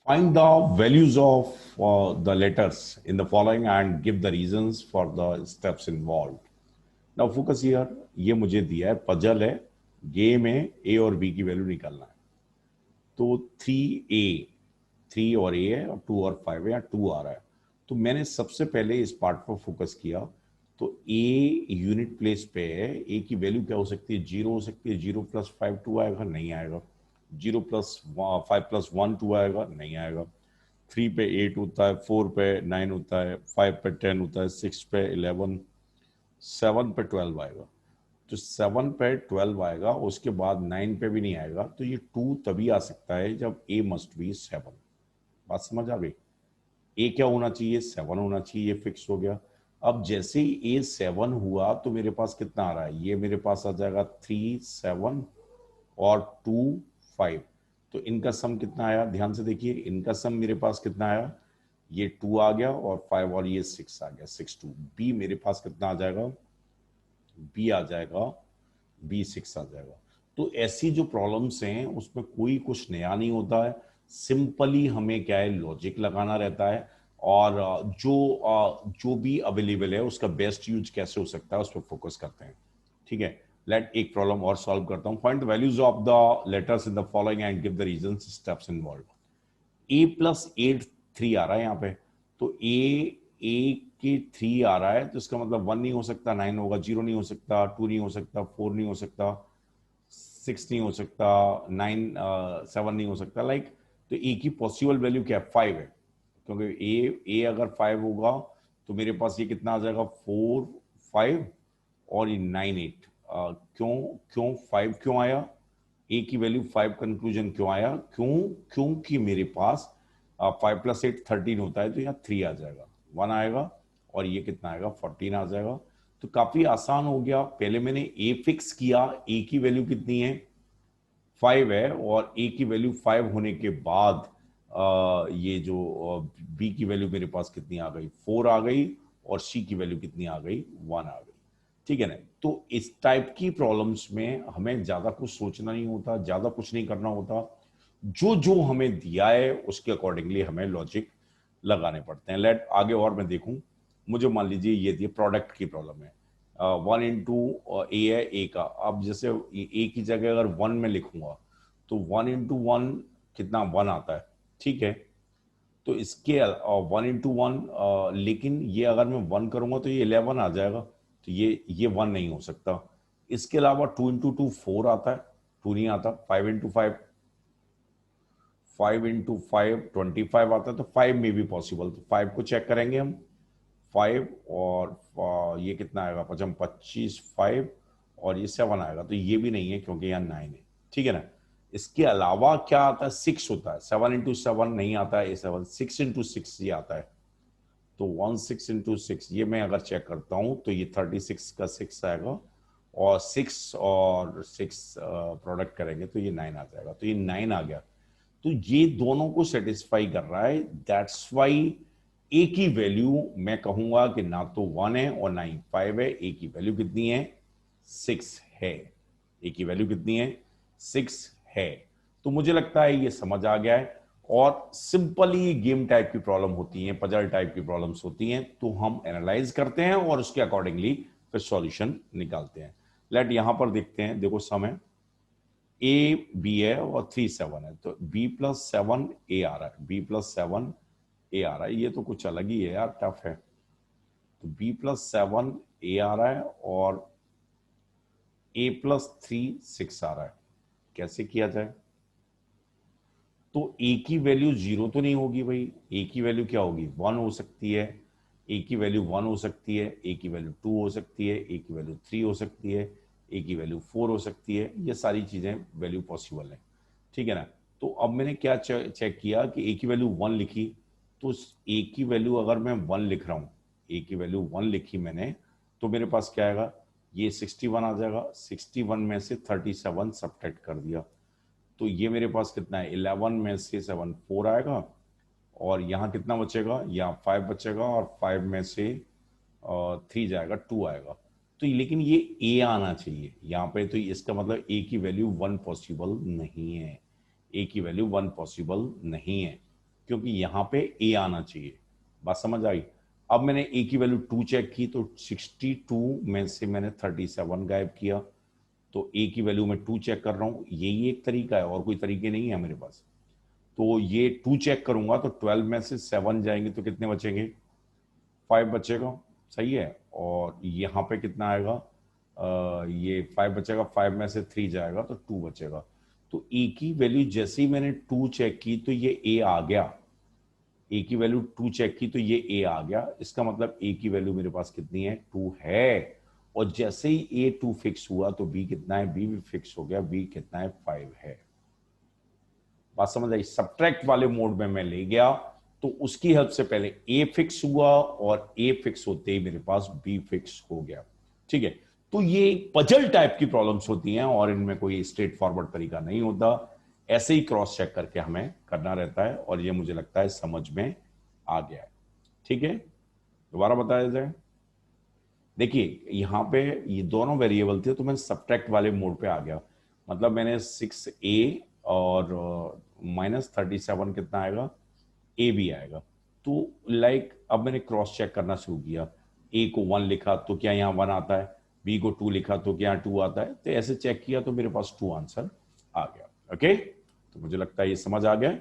Find the values of the letters in the following and give the reasons for the steps involved. Now focus here. ये मुझे दिया है, puzzle है, game है, ए और B की वैल्यू निकालना है. तो 3A, 3 और ए है और 2 और 5 है, या 2 आ रहा है. तो मैंने सबसे पहले इस पार्ट पर फोकस किया. तो ए यूनिट प्लेस पे है. ए की वैल्यू क्या हो सकती है? 0 हो सकती है. 0 प्लस 5 2 आएगा, नहीं आएगा. 0 प्लस 5 प्लस 1 2 आएगा, नहीं आएगा. 3 पे 8 होता है, 4 पे 9 होता है, 5 पे 10 होता है, 6 पे 11, 7 पे 12 आएगा. तो 7 पे 12 आएगा, उसके बाद 9 पे भी नहीं आएगा. तो ये 2 तभी आ सकता है जब ए मस्ट बी 7. बात समझ आ गई? ए क्या होना चाहिए? 7 होना चाहिए. ये फिक्स हो गया. अब जैसे ही ए 7 हुआ तो मेरे पास कितना आ रहा है? ये मेरे पास आ जाएगा 3 7 और 2 5. तो इनका सम कितना आया? ध्यान से देखिए, इनका सम मेरे पास कितना आया? ये 2 आ गया और 5 और ये 6 आ गया, 6 2. बी मेरे पास कितना आ जाएगा? बी आ जाएगा, बी 6 आ जाएगा. तो ऐसी जो प्रॉब्लम्स हैं उसमें कोई कुछ नया नहीं होता है. सिंपली हमें क्या है, लॉजिक लगाना रहता है. और जो भी अवेलेबल है उसका बेस्ट यूज कैसे हो सकता है उस पर फोकस करते हैं. ठीक है. लेट एक प्रॉब्लम और सॉल्व करता हूं. Find the values of the letters in the following and give the reason steps involve. A plus 8 3 आ रहा है यहाँ पे. तो ए के 3 आ रहा है, तो इसका मतलब 1 नहीं हो सकता, 9 होगा. 0 नहीं हो सकता, 2 नहीं हो सकता, 4 नहीं हो सकता, 6 नहीं हो सकता, 9 7 नहीं हो सकता. तो ए की पॉसिबल वैल्यू क्या है? 5 है. क्योंकि ए अगर 5 होगा तो मेरे पास ये कितना आ जाएगा? 4 5 और ये 9 8. क्यों क्यों 5 क्यों आया? ए की वैल्यू 5 कंक्लूजन क्यों आया? क्योंकि मेरे पास 5 प्लस 8 13 होता है, तो यहाँ 3 आ जाएगा, 1 आएगा, और ये कितना आएगा? 14 आ जाएगा. तो काफी आसान हो गया. पहले मैंने ए फिक्स किया. ए की वैल्यू कितनी है? 5 है. और ए की वैल्यू 5 होने के बाद ये जो बी की वैल्यू मेरे पास कितनी आ गई? 4 आ गई. और सी की वैल्यू कितनी आ गई? 1 आ गई. ठीक है ना? तो इस टाइप की प्रॉब्लम्स में हमें ज्यादा कुछ सोचना नहीं होता, ज्यादा कुछ नहीं करना होता. जो जो हमें दिया है उसके अकॉर्डिंगली हमें लॉजिक लगाने पड़ते हैं. लेट आगे और मैं देखूं. मुझे मान लीजिए ये प्रोडक्ट की प्रॉब्लम है. 1 इंटू ए है, ए का. अब जैसे ए की जगह अगर 1 में लिखूंगा तो 1 इंटू 1 कितना? 1 आता है. ठीक है. तो इसके 1 इंटू 1, लेकिन ये अगर मैं 1 करूंगा तो ये 11 आ जाएगा. तो ये 1 नहीं हो सकता. इसके अलावा 2 इंटू 2 4 आता है. 2 नहीं आता. 5 इंटू 5, 5 इंटू 5 25 आता है. तो 5 में भी पॉसिबल. तो 5 को चेक करेंगे हम. 5 और ये कितना आएगा? 25 25 5 और ये 7 आएगा. तो ये भी नहीं है क्योंकि यहाँ 9 है. ठीक है ना? इसके अलावा क्या आता है? 6 होता है. 7 इंटू 7 नहीं आता है. ये 7 6 इंटू 6 ये आता है. तो 1 6 इंटू 6, ये मैं अगर चेक करता हूं तो ये 36 का 6 आएगा. और 6 और 6 प्रोडक्ट करेंगे तो ये 9 आ जाएगा. तो ये 9 आ गया. तो ये दोनों को सेटिस्फाई कर रहा है. दैट्स वाई ए की वैल्यू मैं कहूंगा कि ना तो 1 है और ना ही 5 है. ए की वैल्यू कितनी है? 6 है. ए की वैल्यू कितनी है? 6 है. तो मुझे लगता है ये समझ आ गया है. और सिंपली गेम टाइप की प्रॉब्लम होती है, पजल टाइप की प्रॉब्लम्स होती हैं, तो हम एनालाइज करते हैं और उसके अकॉर्डिंगली फिर सॉल्यूशन निकालते हैं. लेट यहां पर देखते हैं. देखो समय ए बी है और 3 7 है. तो बी प्लस 7 ए आ रहा है. बी प्लस 7 ए आ रहा है. ये तो कुछ अलग ही है यार, टफ है. तो बी प्लस 7 ए आ रहा है और ए प्लस 3 6 आ रहा है. कैसे किया जाए? तो ए की वैल्यू 0 तो नहीं होगी भाई. ए की वैल्यू क्या होगी? 1 हो सकती है. ए की वैल्यू 1 हो सकती है. ए की वैल्यू 2 हो सकती है. ए की वैल्यू 3 हो सकती है. ए की वैल्यू 4 हो सकती है. ये सारी चीजें वैल्यू पॉसिबल है. ठीक है ना? तो अब मैंने क्या चेक किया कि ए की वैल्यू 1 लिखी. तो ए की वैल्यू अगर मैं 1 लिख रहा हूं, ए की वैल्यू 1 लिखी मैंने, तो मेरे पास क्या आएगा? ये 61 आ जाएगा. 61 में से 37 सब्ट्रैक्ट कर दिया. तो ये मेरे पास कितना है? 11 में से 7 4 आएगा. और यहाँ कितना बचेगा? यहाँ 5 बचेगा. और 5 में से 3 जाएगा, 2 आएगा. तो लेकिन ये ए आना चाहिए यहाँ पे. तो इसका मतलब ए की वैल्यू 1 पॉसिबल नहीं है. ए की वैल्यू 1 पॉसिबल नहीं है. क्योंकि यहां पे ए आना चाहिए। बात समझ आई? अब मैंने ए की वैल्यू 2 चेक की तो 62 में से मैंने 37 गायब किया, तो ए की वैल्यू में 2 चेक कर रहा हूं, यही एक तरीका है, और कोई तरीके नहीं है मेरे पास। तो ये 2 चेक करूंगा तो 12 में से 7 जाएंगे तो कितने बचेंगे? 5 बचेगा। सही है। और यहाँ पे कितना आएगा? ये 5 बचेगा, 5 में से 3 जाएगा तो 2 बचेगा। तो ए की वैल्यू जैसे ही मैंने 2 चेक की तो ये ए आ गया। ए की वैल्यू 2 चेक की तो ये ए आ गया। इसका मतलब ए की वैल्यू मेरे पास कितनी है? 2 है। और जैसे ही ए 2 फिक्स हुआ तो बी कितना है? बी भी फिक्स हो गया। बी कितना है? 5 है। बात समझ आई? सब्ट्रैक्ट वाले मोड में मैं ले गया तो उसकी हेल्प से पहले ए फिक्स हुआ और ए फिक्स होते ही मेरे पास बी फिक्स हो गया। ठीक है। तो ये पजल टाइप की प्रॉब्लम्स होती हैं और इनमें कोई स्ट्रेट फॉरवर्ड तरीका नहीं होता। ऐसे ही क्रॉस चेक करके हमें करना रहता है, और ये मुझे लगता है समझ में आ गया है। ठीक है, दोबारा बताया जाए। देखिए यहां पे ये दोनों वेरिएबल थे तो मैं सब्ट्रैक्ट वाले मोड पे आ गया। मतलब मैंने 6a और -37 कितना आएगा? ए भी आएगा। तो लाइक अब मैंने क्रॉस चेक करना शुरू किया। ए को 1 लिखा तो क्या यहाँ 1 आता है? बी को 2 लिखा तो क्या 2 आता है? तो ऐसे चेक किया तो मेरे पास 2 आंसर आ गया। ओके, तो मुझे लगता है ये समझ आ गया।